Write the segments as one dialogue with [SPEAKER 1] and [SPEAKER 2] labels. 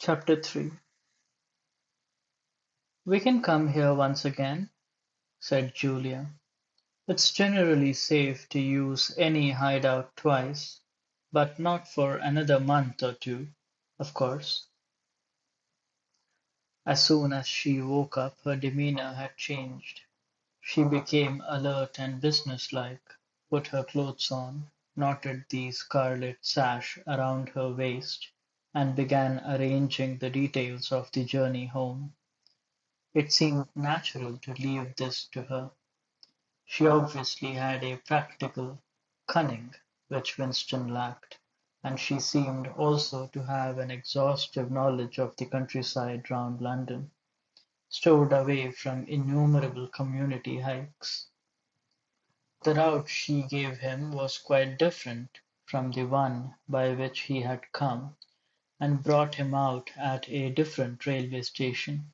[SPEAKER 1] Chapter 3. "We can come here once again," said Julia. "It's generally safe to use any hideout twice, but not for another month or two, of course." As soon as she woke up her demeanor had changed. She became alert and businesslike, put her clothes on, knotted the scarlet sash around her waist, and began arranging the details of the journey home. It seemed natural to leave this to her. She obviously had a practical cunning which Winston lacked, and she seemed also to have an exhaustive knowledge of the countryside round London, stored away from innumerable community hikes. The route she gave him was quite different from the one by which he had come, and brought him out at a different railway station.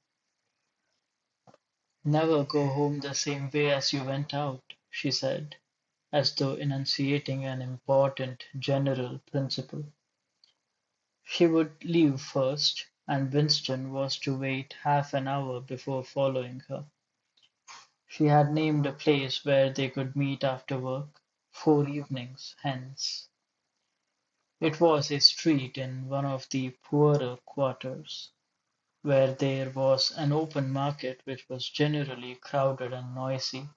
[SPEAKER 1] "Never go home the same way as you went out," she said, as though enunciating an important general principle. She would leave first, and Winston was to wait half an hour before following her. She had named a place where they could meet after work, 4 evenings hence. It was a street in one of the poorer quarters, where there was an open market which was generally crowded and noisy.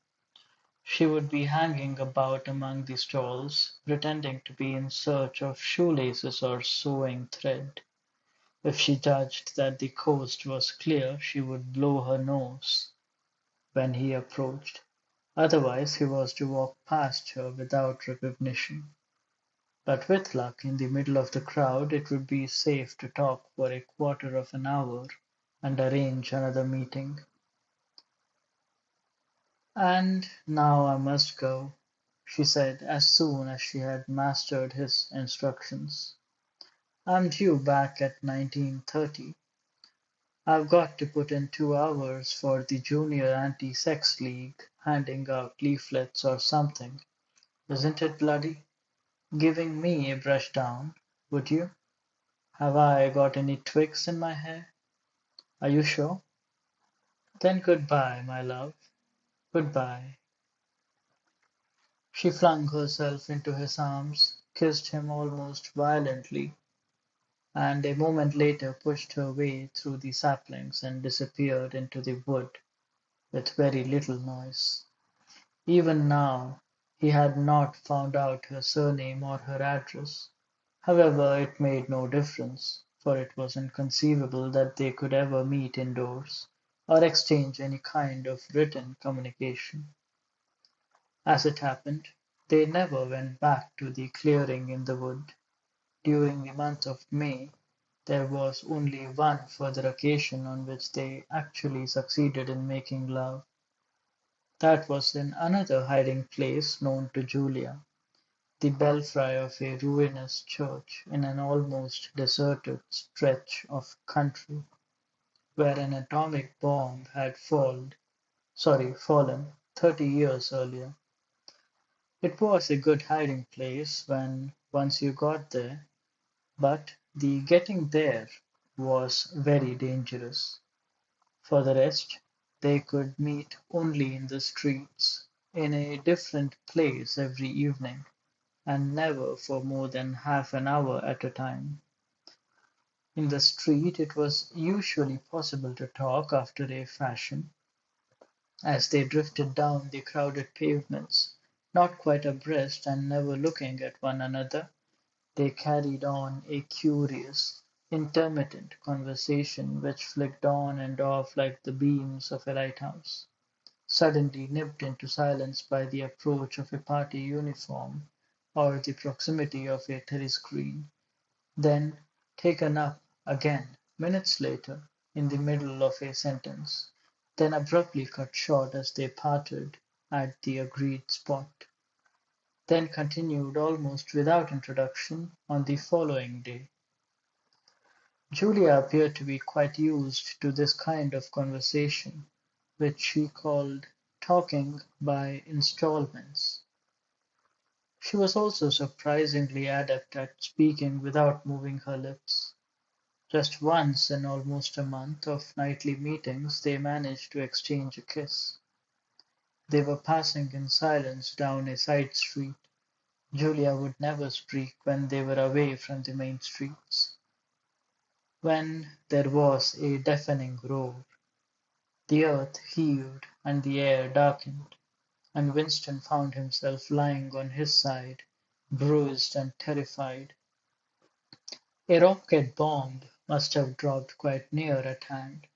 [SPEAKER 1] She would be hanging about among the stalls, pretending to be in search of shoelaces or sewing thread. If she judged that the coast was clear she would blow her nose when he approached, otherwise he was to walk past her without recognition. But with luck, in the middle of the crowd it would be safe to talk for a quarter of an hour and arrange another meeting. "And now I must go," she said as soon as she had mastered his instructions. "I'm due back at 19:30. I've got to put in 2 hours for the Junior Anti-Sex League, handing out leaflets or something. Isn't it bloody? Giving me a brush down, would you? Have I got any twigs in my hair? Are you sure? Then good-bye, my love. Good-bye." She flung herself into his arms, kissed him almost violently, and a moment later pushed her way through the saplings and disappeared into the wood with very little noise. Even now he had not found out her surname or her address. However, it made no difference, for it was inconceivable that they could ever meet indoors, or exchange any kind of written communication. As it happened, they never went back to the clearing in the wood. During the month of May there was only one further occasion on which they actually succeeded in making love. That was in another hiding place known to Julia, the belfry of a ruinous church in an almost deserted stretch of country, where an atomic bomb had fallen 30 years earlier. It was a good hiding place when once you got there, but the getting there was very dangerous. For the rest, they could meet only in the streets, in a different place every evening, and never for more than half an hour at a time. In the street it was usually possible to talk after a fashion, as they drifted down the crowded pavements, not quite abreast and never looking at one another. They carried on a curious, intermittent conversation which flicked on and off like the beams of a lighthouse, suddenly nipped into silence by the approach of a party uniform or the proximity of a terrace screen, then taken up again minutes later in the middle of a sentence, then abruptly cut short as they parted at the agreed spot, then continued almost without introduction on the following day. Julia appeared to be quite used to this kind of conversation, which she called talking by instalments. She was also surprisingly adept at speaking without moving her lips. Just once in almost a month of nightly meetings they managed to exchange a kiss. They were passing in silence down a side street. Julia would never speak when they were away from the main streets. When there was a deafening roar, the earth heaved and the air darkened, and Winston found himself lying on his side, bruised and terrified. A rocket bomb must have dropped quite near at hand.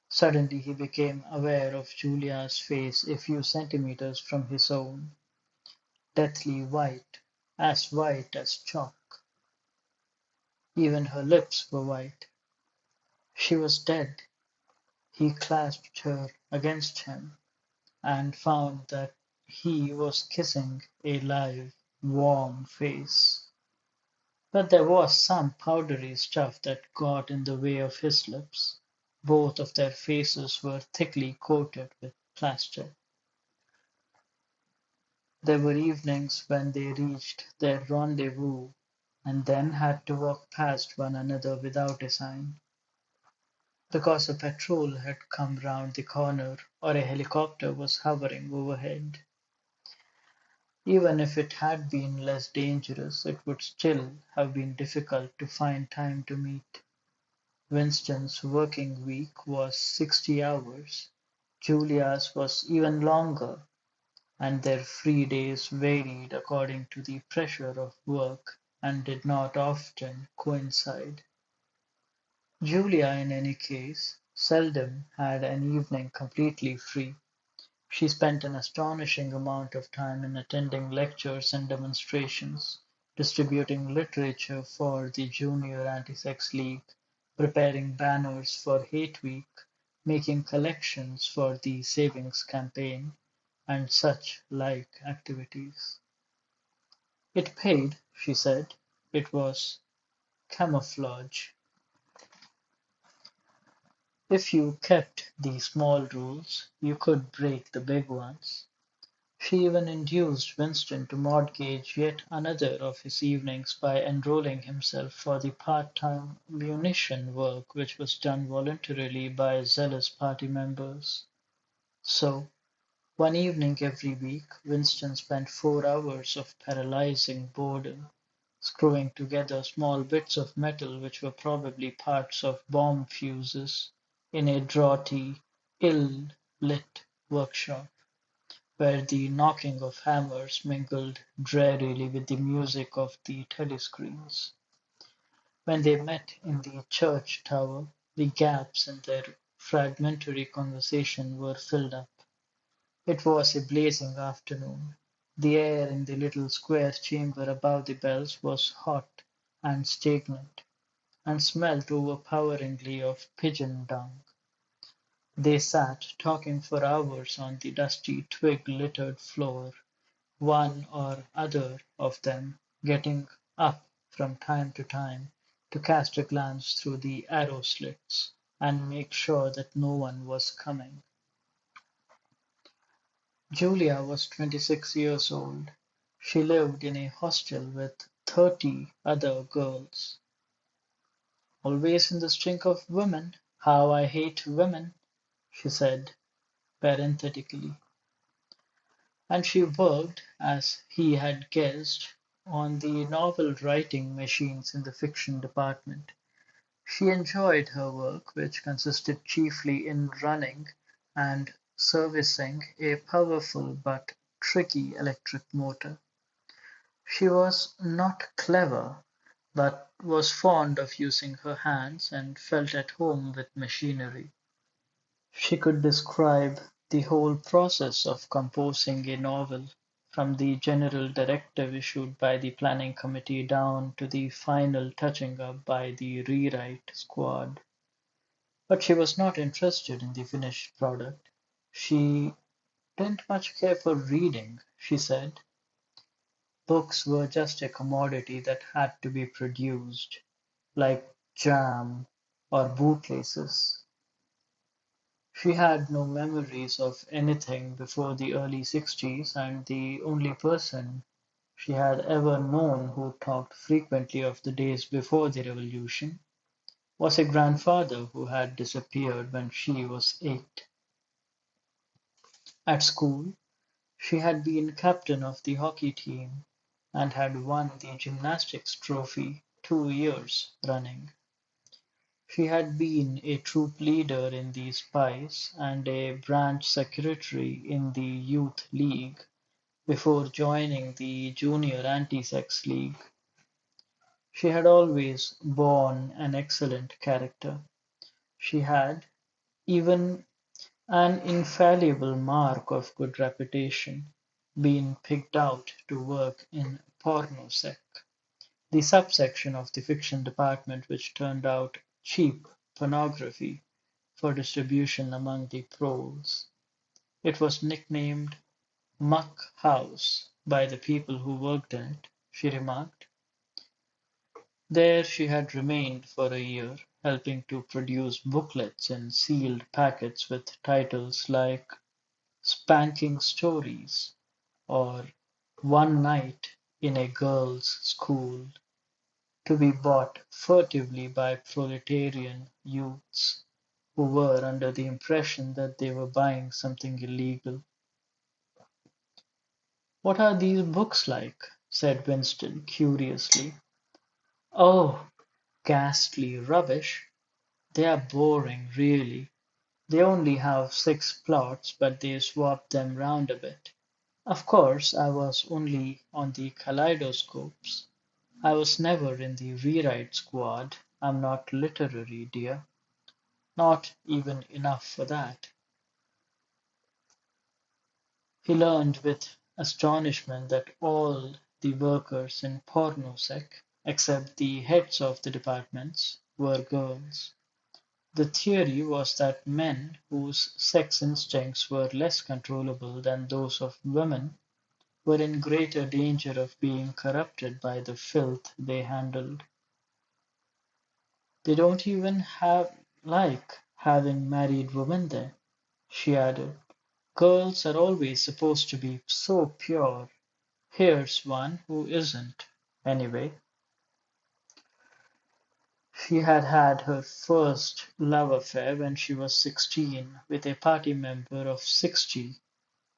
[SPEAKER 1] Suddenly he became aware of Julia's face a few centimeters from his own, deathly white as chalk. Even her lips were white. She was dead. He clasped her against him and found that he was kissing a live, warm face. But there was some powdery stuff that got in the way of his lips. Both of their faces were thickly coated with plaster. There were evenings when they reached their rendezvous and then had to walk past one another without a sign, because a patrol had come round the corner or a helicopter was hovering overhead. Even if it had been less dangerous, it would still have been difficult to find time to meet. Winston's working week was 60 hours, Julia's was even longer, and their free days varied according to the pressure of work and did not often coincide. Julia, in any case, seldom had an evening completely free. She spent an astonishing amount of time in attending lectures and demonstrations, distributing literature for the Junior Anti-Sex League, preparing banners for Hate Week, making collections for the Savings Campaign, and such like activities. It paid, she said. It was camouflage. If you kept the small rules, you could break the big ones. She even induced Winston to mortgage yet another of his evenings by enrolling himself for the part-time munition work which was done voluntarily by zealous party members. So, one evening every week, Winston spent 4 hours of paralyzing boredom, screwing together small bits of metal which were probably parts of bomb fuses in a draughty, ill-lit workshop, where the knocking of hammers mingled drearily with the music of the telescreens. When they met in the church tower, the gaps in their fragmentary conversation were filled up. It was a blazing afternoon. The air in the little square chamber above the bells was hot and stagnant, and smelt overpoweringly of pigeon dung. They sat talking for hours on the dusty twig-littered floor, one or other of them getting up from time to time to cast a glance through the arrow slits and make sure that no one was coming. Julia was 26 years old. She lived in a hostel with 30 other girls. "Always in the stink of women. How I hate women," she said parenthetically. And she worked, as he had guessed, on the novel-writing machines in the fiction department. She enjoyed her work, which consisted chiefly in running and servicing a powerful but tricky electric motor. She was not clever, but was fond of using her hands and felt at home with machinery. She could describe the whole process of composing a novel, from the general directive issued by the planning committee down to the final touching up by the rewrite squad. But she was not interested in the finished product. She didn't much care for reading, she said. Books were just a commodity that had to be produced, like jam or bootlaces. She had no memories of anything before the early 60s, and the only person she had ever known who talked frequently of the days before the revolution was a grandfather who had disappeared when she was 8. At school, she had been captain of the hockey team and had won the gymnastics trophy 2 years running. She had been a troop leader in the Spice and a branch secretary in the Youth League before joining the Junior Anti-Sex League. She had always borne an excellent character. She had even an infallible mark of good reputation been picked out to work in pornosec, the subsection of the fiction department which turned out cheap pornography for distribution among the proles. It was nicknamed "Muck House" by the people who worked in it, she remarked. There she had remained for a year, helping to produce booklets in sealed packets with titles like "Spanking Stories" or "One Night in a Girls' School," to be bought furtively by proletarian youths who were under the impression that they were buying something illegal. "What are these books like?" said Winston curiously. "Oh, ghastly rubbish. They are boring, really. They only have 6 plots, but they swap them round a bit. Of course I was only on the kaleidoscopes. I was never in the rewrite squad. I'm not literary, dear. Not even enough for that." He learned with astonishment that all the workers in Pornosec, except the heads of the departments, were girls. The theory was that men whose sex instincts were less controllable than those of women were in greater danger of being corrupted by the filth they handled. "They don't even have like having married women there," she added. "Girls are always supposed to be so pure. Here's one who isn't, anyway." She had had her first love affair when she was 16 with a party member of 60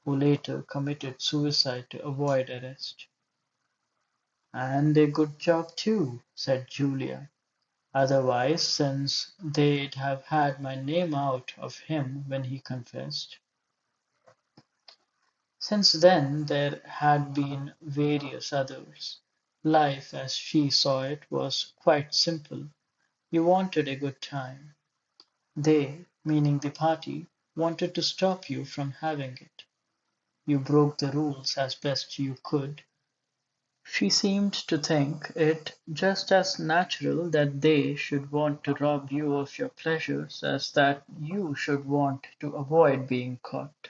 [SPEAKER 1] who later committed suicide to avoid arrest. "And a good job too," said Julia. "Otherwise, since they'd have had my name out of him when he confessed." Since then there had been various others. Life, as she saw it, was quite simple. You wanted a good time. They, meaning the party, wanted to stop you from having it. You broke the rules as best you could. She seemed to think it just as natural that they should want to rob you of your pleasures as that you should want to avoid being caught.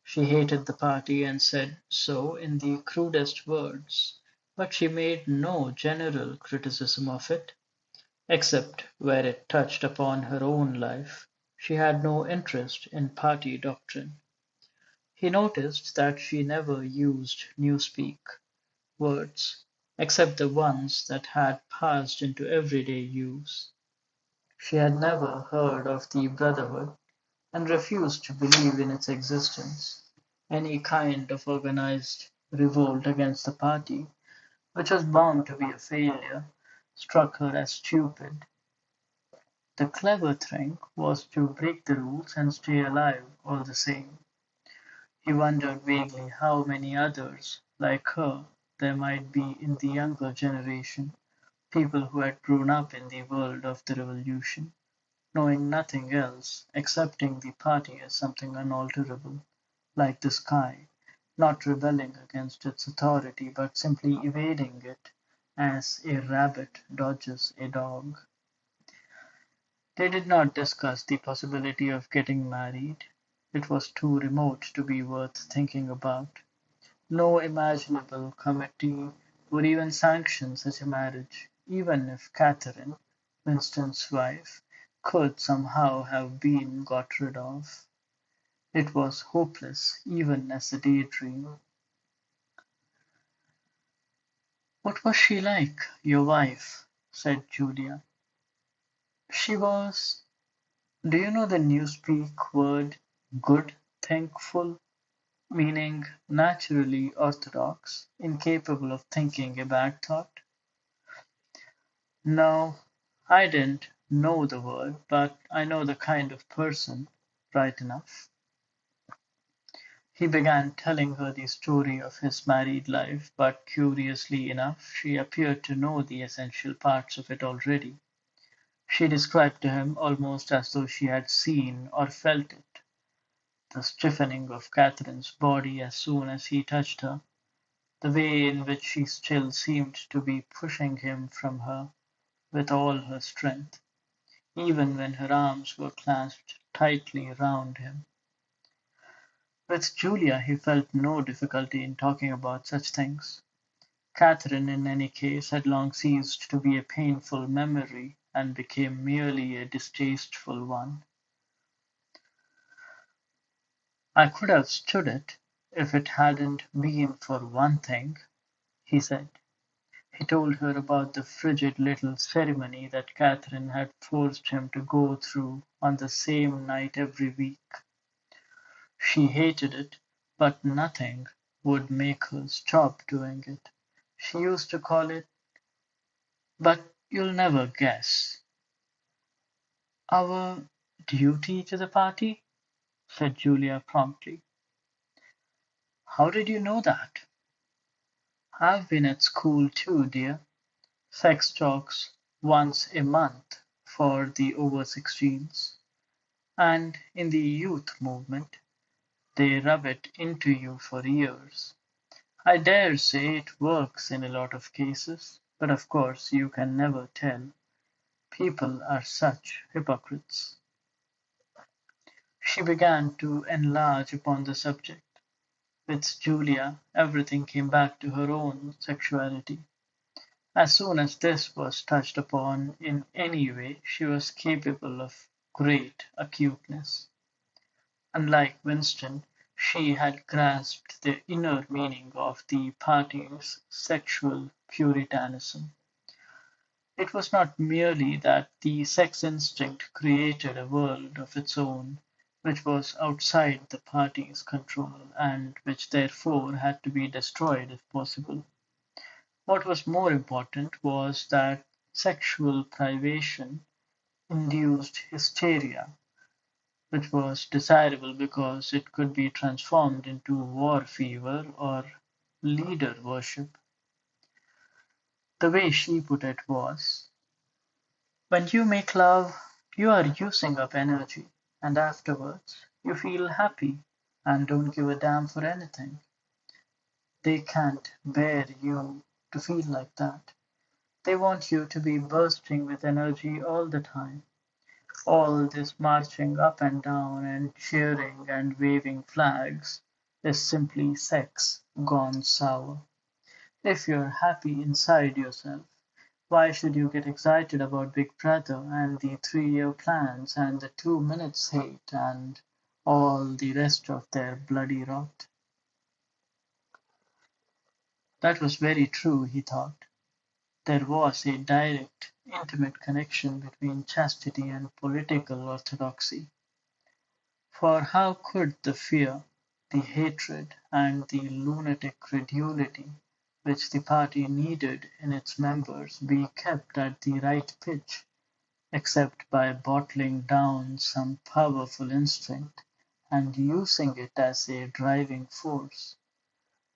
[SPEAKER 1] She hated the party and said so in the crudest words, but she made no general criticism of it, except where it touched upon her own life. She had no interest in party doctrine. He noticed that she never used newspeak words, except the ones that had passed into everyday use. She had never heard of the Brotherhood, and refused to believe in its existence. Any kind of organized revolt against the party, which was bound to be a failure, struck her as stupid. The clever thing was to break the rules and stay alive all the same. He wondered vaguely how many others, like her, there might be in the younger generation, people who had grown up in the world of the Revolution, knowing nothing else, accepting the party as something unalterable, like the sky, not rebelling against its authority but simply evading it as a rabbit dodges a dog. They did not discuss the possibility of getting married. It was too remote to be worth thinking about. No imaginable committee would even sanction such a marriage, even if Catherine, Winston's wife, could somehow have been got rid of. It was hopeless, even as a daydream. "What was she like, your wife?" said Julia. She was, do you know the newspeak word good, thankful, meaning naturally orthodox, incapable of thinking a bad thought? No, I didn't know the word, but I know the kind of person, right enough. He began telling her the story of his married life, but curiously enough, she appeared to know the essential parts of it already. She described to him almost as though she had seen or felt it, the stiffening of Catherine's body as soon as he touched her, the way in which she still seemed to be pushing him from her with all her strength, even when her arms were clasped tightly round him. With Julia he felt no difficulty in talking about such things. Catherine, in any case, had long ceased to be a painful memory and became merely a distasteful one. "I could have stood it, if it hadn't been for one thing," he said. He told her about the frigid little ceremony that Catherine had forced him to go through on the same night every week. She hated it, but nothing would make her stop doing it. She used to call it, but you'll never guess. "Our duty to the party?" said Julia promptly. "How did you know that?" "I've been at school too, dear. Sex talks once a month for the over 16s, and in the youth movement they rub it into you for years. I dare say it works in a lot of cases, but of course you can never tell. People are such hypocrites." She began to enlarge upon the subject. With Julia, everything came back to her own sexuality. As soon as this was touched upon in any way, she was capable of great acuteness. Unlike Winston, she had grasped the inner meaning of the party's sexual puritanism. It was not merely that the sex instinct created a world of its own, which was outside the party's control, and which therefore had to be destroyed if possible. What was more important was that sexual privation induced hysteria, which was desirable because it could be transformed into war fever or leader worship. The way she put it was, when you make love, you are using up energy, and afterwards you feel happy and don't give a damn for anything. They can't bear you to feel like that. They want you to be bursting with energy all the time. All this marching up and down and cheering and waving flags is simply sex gone sour. If you're happy inside yourself, why should you get excited about Big Brother and the 3-year plans and the 2 minutes hate and all the rest of their bloody rot? That was very true, he thought. There was a direct, intimate connection between chastity and political orthodoxy. For how could the fear, the hatred, and the lunatic credulity which the party needed in its members be kept at the right pitch, except by bottling down some powerful instinct and using it as a driving force?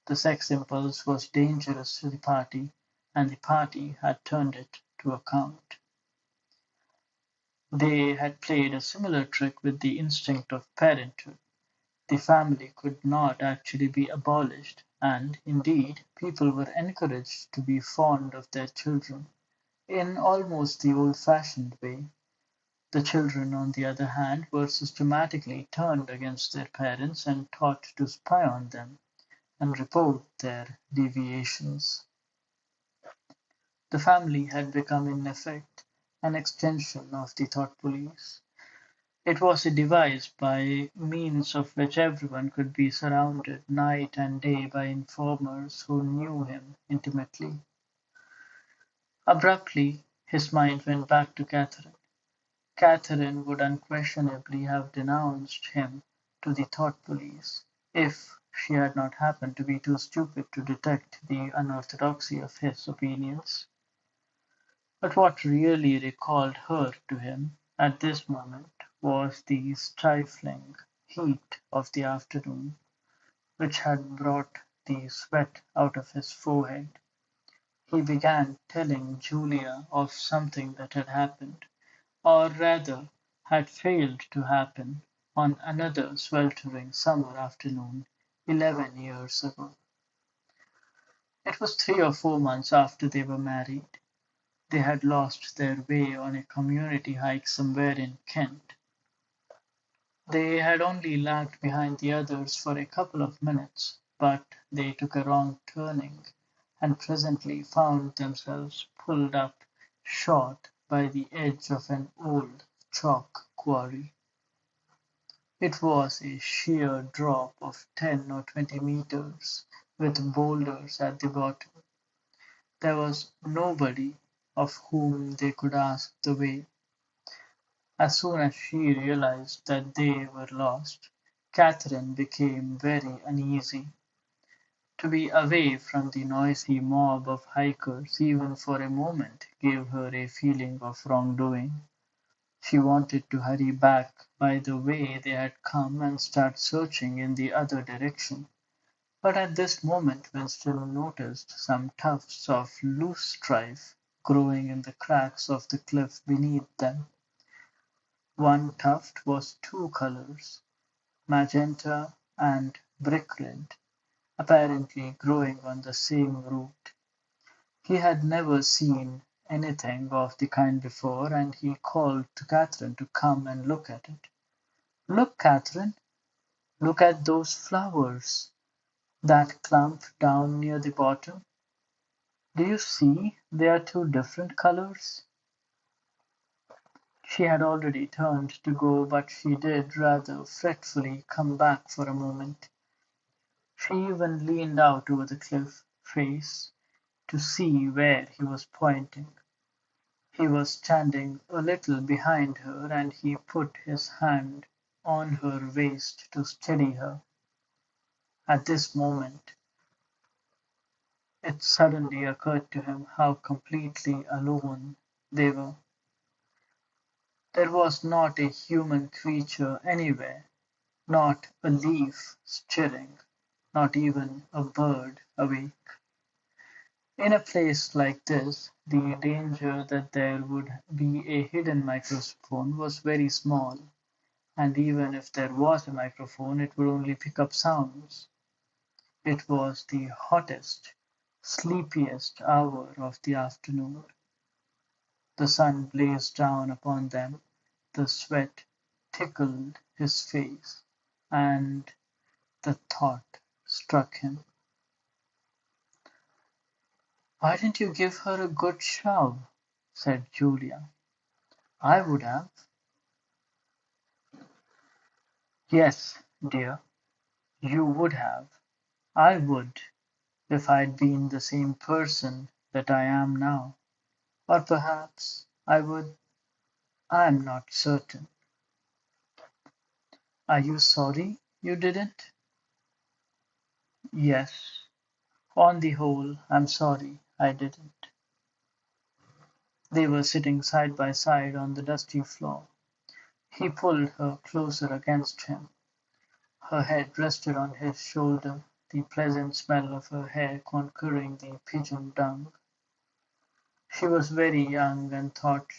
[SPEAKER 1] The sex impulse was dangerous to the party, and the party had turned it to account. They had played a similar trick with the instinct of parenthood. The family could not actually be abolished, and, indeed, people were encouraged to be fond of their children in almost the old-fashioned way. The children, on the other hand, were systematically turned against their parents and taught to spy on them and report their deviations. The family had become in effect an extension of the thought police. It was a device by means of which everyone could be surrounded night and day by informers who knew him intimately. Abruptly his mind went back to Catherine. Catherine would unquestionably have denounced him to the thought police if she had not happened to be too stupid to detect the unorthodoxy of his opinions. But what really recalled her to him at this moment was the stifling heat of the afternoon, which had brought the sweat out of his forehead. He began telling Julia of something that had happened, or rather had failed to happen, on another sweltering summer afternoon 11 years ago. It was 3 or 4 months after they were married. They had lost their way on a community hike somewhere in Kent. They had only lagged behind the others for a couple of minutes, but they took a wrong turning and presently found themselves pulled up short by the edge of an old chalk quarry. It was a sheer drop of 10 or 20 meters, with boulders at the bottom. There was nobody of whom they could ask the way. As soon as she realized that they were lost, Catherine became very uneasy. To be away from the noisy mob of hikers even for a moment gave her a feeling of wrongdoing. She wanted to hurry back by the way they had come and start searching in the other direction. But at this moment Winston noticed some tufts of loosestrife growing in the cracks of the cliff beneath them. One tuft was two colors, magenta and brick red, apparently growing on the same root. He had never seen anything of the kind before, and he called to Catherine to come and look at it. "Look, Catherine, look at those flowers, that clump down near the bottom. Do you see they are two different colors?" She had already turned to go, but she did rather fretfully come back for a moment. She even leaned out over the cliff face to see where he was pointing. He was standing a little behind her, and he put his hand on her waist to steady her. At this moment it suddenly occurred to him how completely alone they were. There was not a human creature anywhere, not a leaf stirring, not even a bird awake. In a place like this, the danger that there would be a hidden microphone was very small, and even if there was a microphone it would only pick up sounds. It was the hottest, sleepiest hour of the afternoon. The sun blazed down upon them, the sweat tickled his face, and the thought struck him. "Why didn't you give her a good shove?" said Julia. "I would have." "Yes, dear, you would have. I would, if I'd been the same person that I am now. Or perhaps I would. I'm not certain." "Are you sorry you didn't?" "Yes, on the whole I'm sorry I didn't." They were sitting side by side on the dusty floor. He pulled her closer against him. Her head rested on his shoulder, the pleasant smell of her hair conquering the pigeon dung. She was very young and thought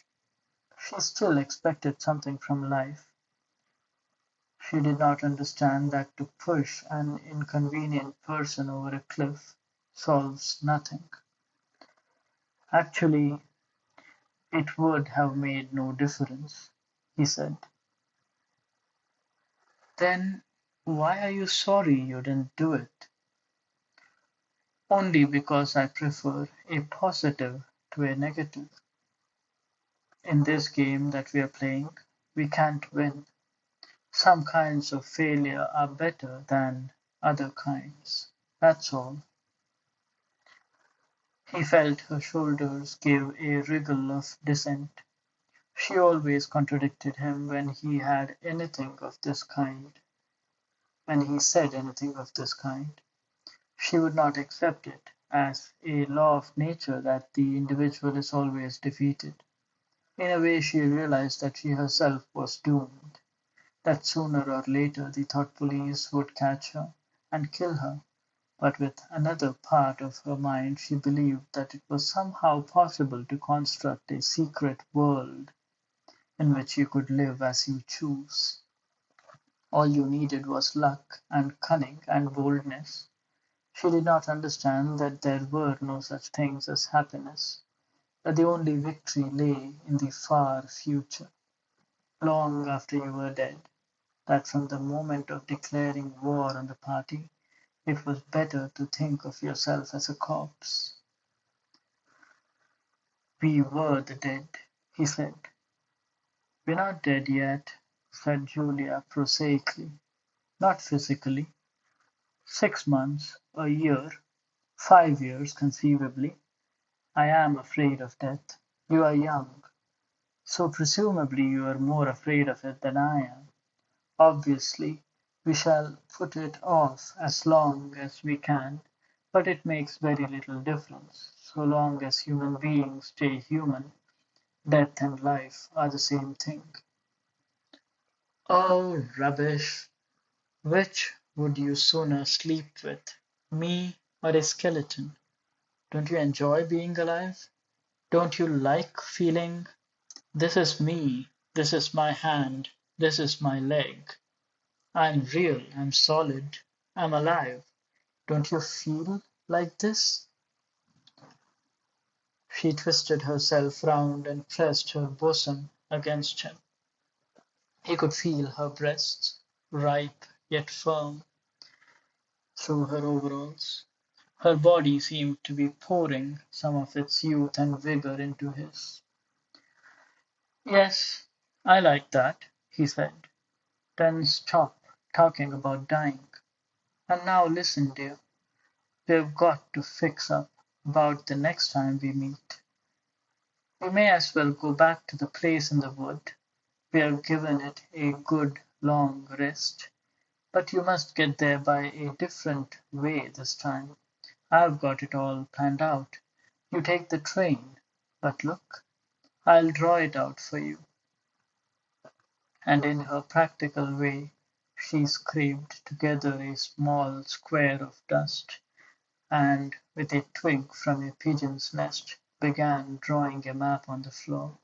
[SPEAKER 1] she still expected something from life. She did not understand that to push an inconvenient person over a cliff solves nothing. "Actually, it would have made no difference," he said. "Then why are you sorry you didn't do it?" "Only because I prefer a positive to a negative. In this game that we are playing, we can't win. Some kinds of failure are better than other kinds. That's all." He felt her shoulders give a wriggle of dissent. She always contradicted him when he said anything of this kind. She would not accept it as a law of nature that the individual is always defeated. In a way, she realized that she herself was doomed, that sooner or later the thought police would catch her and kill her. But with another part of her mind, she believed that it was somehow possible to construct a secret world in which you could live as you choose. All you needed was luck and cunning and boldness. She did not understand that there were no such things as happiness, that the only victory lay in the far future, long after you were dead, that from the moment of declaring war on the party, it was better to think of yourself as a corpse. We were the dead, he said. We're not dead yet, said Julia prosaically. Not physically. 6 months, a year, 5 years conceivably. I am afraid of death. You are young, so presumably you are more afraid of it than I am. Obviously, we shall put it off as long as we can, but it makes very little difference. So long as human beings stay human, death and life are the same thing. Oh, rubbish! Which would you sooner sleep with, me or a skeleton? Don't you enjoy being alive? Don't you like feeling, this is me, this is my hand, this is my leg. I'm real, I'm solid, I'm alive. Don't you feel like this? She twisted herself round and pressed her bosom against him. He could feel her breasts, ripe yet firm, through her overalls. Her body seemed to be pouring some of its youth and vigor into his. Yes, I like that, he said. Then stop talking about dying. And now listen, dear. We've got to fix up about the next time we meet. We may as well go back to the place in the wood. We have given it a good long rest. But you must get there by a different way this time. I've got it all planned out. You take the train. But look, I'll draw it out for you. And in her practical way, she scraped together a small square of dust, and with a twig from a pigeon's nest began drawing a map on the floor.